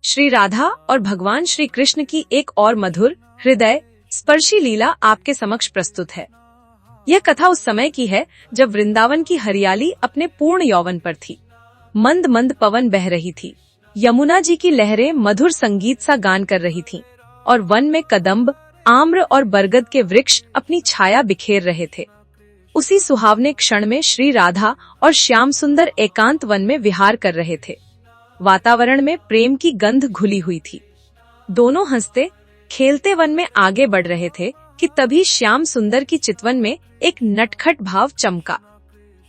श्री राधा और भगवान श्री कृष्ण की एक और मधुर हृदय स्पर्शी लीला आपके समक्ष प्रस्तुत है। यह कथा उस समय की है जब वृंदावन की हरियाली अपने पूर्ण यौवन पर थी। मंद मंद पवन बह रही थी, यमुना जी की लहरें मधुर संगीत सा गान कर रही थीं, और वन में कदम्ब, आम्र और बरगद के वृक्ष अपनी छाया बिखेर रहे थे। उसी सुहावने क्षण में श्री राधा और श्याम सुंदर एकांत वन में विहार कर रहे थे। वातावरण में प्रेम की गंध घुली हुई थी। दोनों हंसते खेलते वन में आगे बढ़ रहे थे कि तभी श्याम सुंदर की चितवन में एक नटखट भाव चमका।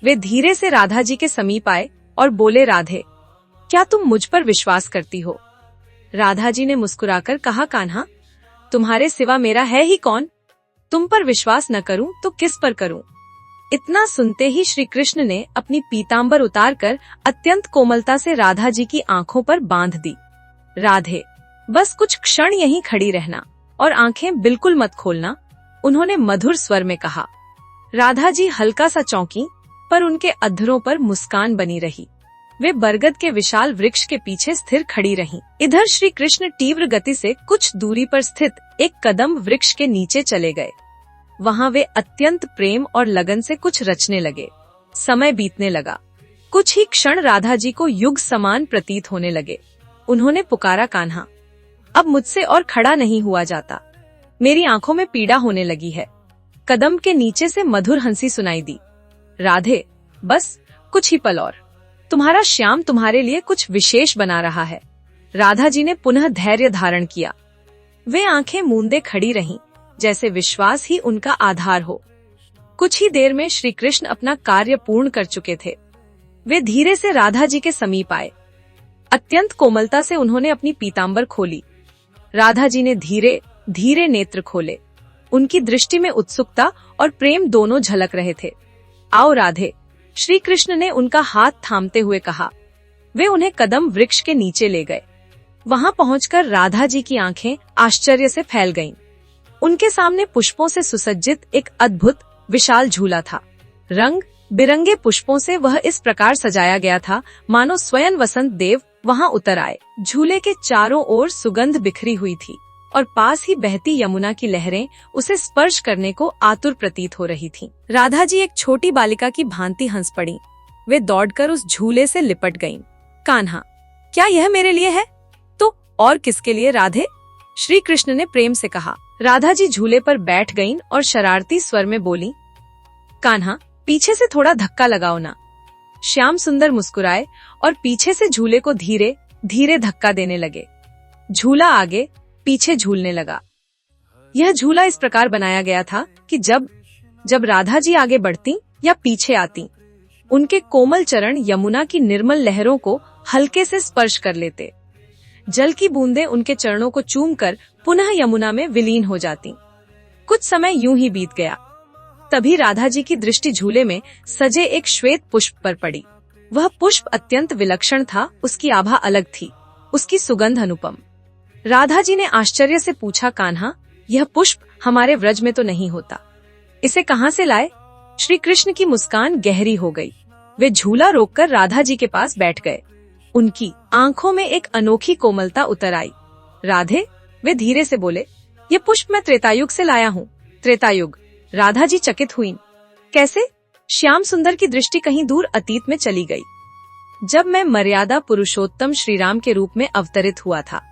वे धीरे से राधा जी के समीप आए और बोले, राधे, क्या तुम मुझ पर विश्वास करती हो? राधा जी ने मुस्कुराकर कहा, कान्हा, तुम्हारे सिवा मेरा है ही कौन? तुम पर विश्वास न करूं तो किस पर करूं? इतना सुनते ही श्री कृष्ण ने अपनी पीतांबर उतारकर अत्यंत कोमलता से राधा जी की आंखों पर बांध दी। राधे, बस कुछ क्षण यहीं खड़ी रहना और आंखें बिल्कुल मत खोलना, उन्होंने मधुर स्वर में कहा। राधा जी हल्का सा चौंकी, पर उनके अधरों पर मुस्कान बनी रही। वे बरगद के विशाल वृक्ष के पीछे स्थिर खड़ी रहीं। इधर श्री कृष्ण तीव्र गति से कुछ दूरी पर स्थित एक कदम वृक्ष के नीचे चले गए। वहां वे अत्यंत प्रेम और लगन से कुछ रचने लगे। समय बीतने लगा। कुछ ही क्षण राधा जी को युग समान प्रतीत होने लगे। उन्होंने पुकारा, कान्हा, अब मुझसे और खड़ा नहीं हुआ जाता। मेरी आंखों में पीड़ा होने लगी है। कदम के नीचे से मधुर हंसी सुनाई दी। राधे, बस कुछ ही पल और, तुम्हारा श्याम तुम्हारे लिए कुछ विशेष बना रहा है। राधा जी ने पुनः धैर्य धारण किया। वे आंखें मूंदे खड़ी रहीं, जैसे विश्वास ही उनका आधार हो। कुछ ही देर में श्री कृष्ण अपना कार्य पूर्ण कर चुके थे। वे धीरे से राधा जी के समीप आए। अत्यंत कोमलता से उन्होंने अपनी पीतांबर खोली। राधा जी ने धीरे धीरे नेत्र खोले। उनकी दृष्टि में उत्सुकता और प्रेम दोनों झलक रहे थे। आओ राधे, श्री कृष्ण ने उनका हाथ थामते हुए कहा। वे उन्हें कदम वृक्ष के नीचे ले गए। वहां पहुंचकर राधा जी की आंखें आश्चर्य से फैल गईं। उनके सामने पुष्पों से सुसज्जित एक अद्भुत विशाल झूला था। रंग बिरंगे पुष्पों से वह इस प्रकार सजाया गया था मानो स्वयं वसंत देव वहां उतर आए। झूले के चारों ओर सुगंध बिखरी हुई थी और पास ही बहती यमुना की लहरें उसे स्पर्श करने को आतुर प्रतीत हो रही थीं। राधा जी एक छोटी बालिका की भांति हंस पड़ी। वे दौड़कर उस झूले से लिपट गईं। कान्हा, क्या यह मेरे लिए है? तो और किसके लिए राधे? श्री कृष्ण ने प्रेम से कहा। राधा जी झूले पर बैठ गईं और शरारती स्वर में बोली, कान्हा, पीछे से थोड़ा धक्का लगाओ ना। श्याम सुंदर मुस्कुराए और पीछे से झूले को धीरे धीरे धक्का देने लगे। झूला आगे पीछे झूलने लगा। यह झूला इस प्रकार बनाया गया था कि जब राधा जी आगे बढ़ती या पीछे आती, उनके कोमल चरण यमुना की निर्मल लहरों को हल्के से स्पर्श कर लेते। जल की बूंदें उनके चरणों को चूमकर पुनः यमुना में विलीन हो जाती। कुछ समय यूं ही बीत गया। तभी राधा जी की दृष्टि झूले में सजे एक श्वेत पुष्प पर पड़ी। वह पुष्प अत्यंत विलक्षण था। उसकी आभा अलग थी, उसकी सुगंध अनुपम। राधा जी ने आश्चर्य से पूछा, कान्हा, यह पुष्प हमारे व्रज में तो नहीं होता, इसे कहाँ से लाए? श्री कृष्ण की मुस्कान गहरी हो गई। वे झूला रोककर राधा जी के पास बैठ गए। उनकी आंखों में एक अनोखी कोमलता उतर आई। राधे, वे धीरे से बोले, ये पुष्प मैं त्रेतायुग से लाया हूँ। त्रेतायुग? राधा जी चकित हुईं। कैसे? श्याम सुंदर की दृष्टि कहीं दूर अतीत में चली गई। जब मैं मर्यादा पुरुषोत्तम श्रीराम के रूप में अवतरित हुआ था,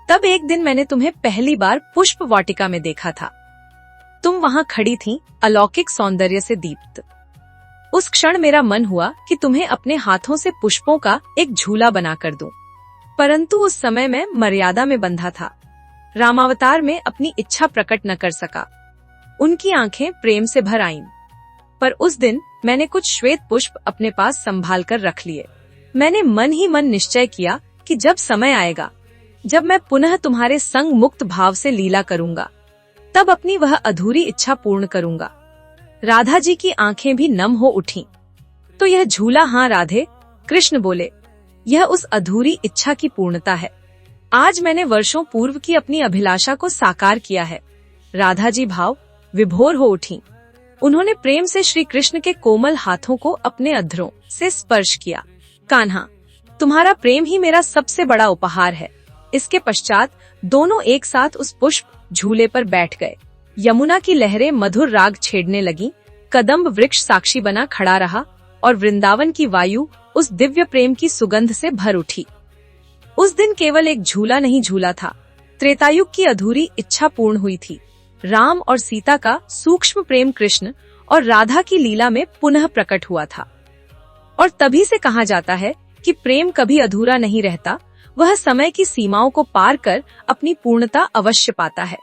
तब एक दिन मैंने तुम्हें पहली बार पुष्प वाटिका में देखा था। तुम वहां खड़ी थीं, अलौकिक सौंदर्य से दीप्त। उस क्षण मेरा मन हुआ कि तुम्हें अपने हाथों से पुष्पों का एक झूला बनाकर दूं, परंतु उस समय मैं मर्यादा में बंधा था। रामावतार में अपनी इच्छा प्रकट न कर सका। उनकी आंखें प्रेम से भर आईं, पर उस दिन मैंने कुछ श्वेत पुष्प अपने पास संभाल कर रख लिए। मैंने मन ही मन निश्चय किया कि जब समय आएगा, जब मैं पुनः तुम्हारे संग मुक्त भाव से लीला करूंगा, तब अपनी वह अधूरी इच्छा पूर्ण करूंगा। राधा जी की आंखें भी नम हो उठीं। तो यह झूला? हाँ राधे, कृष्ण बोले, यह उस अधूरी इच्छा की पूर्णता है। आज मैंने वर्षों पूर्व की अपनी अभिलाषा को साकार किया है। राधा जी भाव विभोर हो उठी। उन्होंने प्रेम से श्री कृष्ण के कोमल हाथों को अपने अधरों से स्पर्श किया। कान्हा, तुम्हारा प्रेम ही मेरा सबसे बड़ा उपहार है। इसके पश्चात दोनों एक साथ उस पुष्प झूले पर बैठ गए। यमुना की लहरें मधुर राग छेड़ने लगीं, कदम्ब वृक्ष साक्षी बना खड़ा रहा और वृंदावन की वायु उस दिव्य प्रेम की सुगंध से भर उठी। उस दिन केवल एक झूला नहीं झूला था, त्रेतायुग की अधूरी इच्छा पूर्ण हुई थी। राम और सीता का सूक्ष्म प्रेम कृष्ण और राधा की लीला में पुनः प्रकट हुआ था। और तभी से कहा जाता है कि प्रेम कभी अधूरा नहीं रहता, वह समय की सीमाओं को पार कर अपनी पूर्णता अवश्य पाता है।